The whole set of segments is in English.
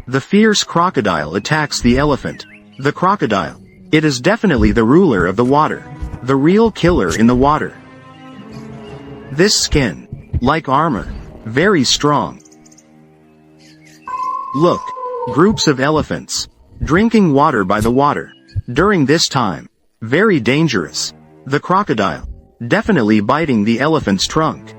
The fierce crocodile attacks the elephant. The crocodile. It is definitely the ruler of the water. The real killer in the water. This skin, like armor, very strong. Look, groups of elephants, drinking water by the water. During this time, very dangerous. The crocodile, definitely biting the elephant's trunk.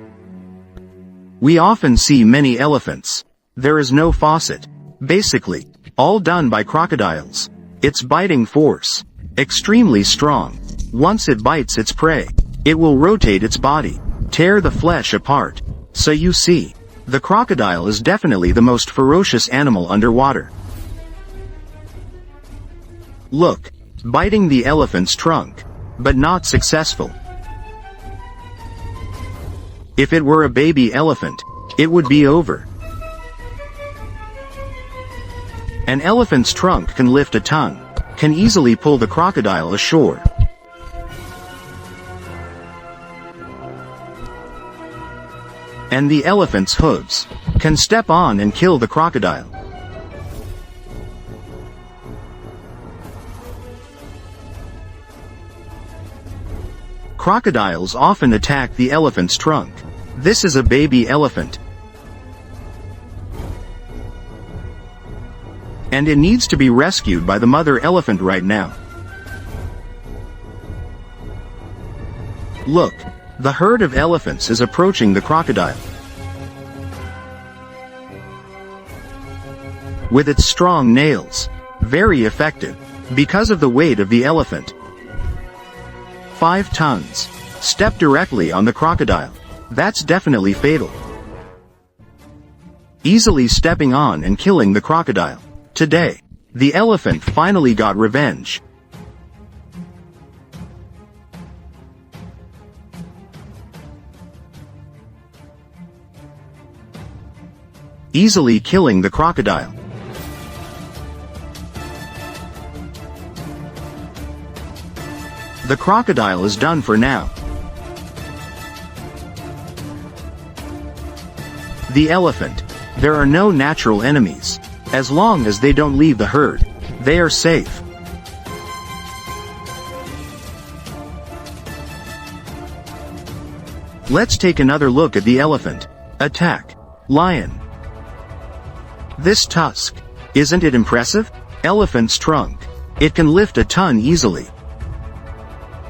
We often see many elephants. There is no faucet. Basically, all done by crocodiles. Its biting force, extremely strong. Once it bites its prey, it will rotate its body, tear the flesh apart. So you see, the crocodile is definitely the most ferocious animal underwater. Look, biting the elephant's trunk, but not successful. If it were a baby elephant, it would be over. An elephant's trunk can lift a ton, can easily pull the crocodile ashore. And the elephant's hooves can step on and kill the crocodile. Crocodiles often attack the elephant's trunk. This is a baby elephant. And it needs to be rescued by the mother elephant right now. Look, the herd of elephants is approaching the crocodile. With its strong nails, very effective, because of the weight of the elephant. 5 tons. Step directly on the crocodile. That's definitely fatal. Easily stepping on and killing the crocodile. Today, the elephant finally got revenge. Easily killing the crocodile. The crocodile is done for now. The elephant. There are no natural enemies. As long as they don't leave the herd, they are safe. Let's take another look at the elephant. Attack. Lion. This tusk. Isn't it impressive? Elephant's trunk. It can lift a ton easily.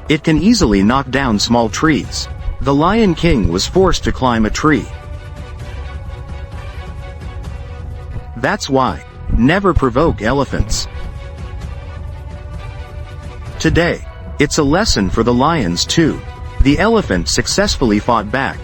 It can easily knock down small trees. The Lion King was forced to climb a tree. That's why, never provoke elephants. Today, it's a lesson for the lions too. The elephant successfully fought back.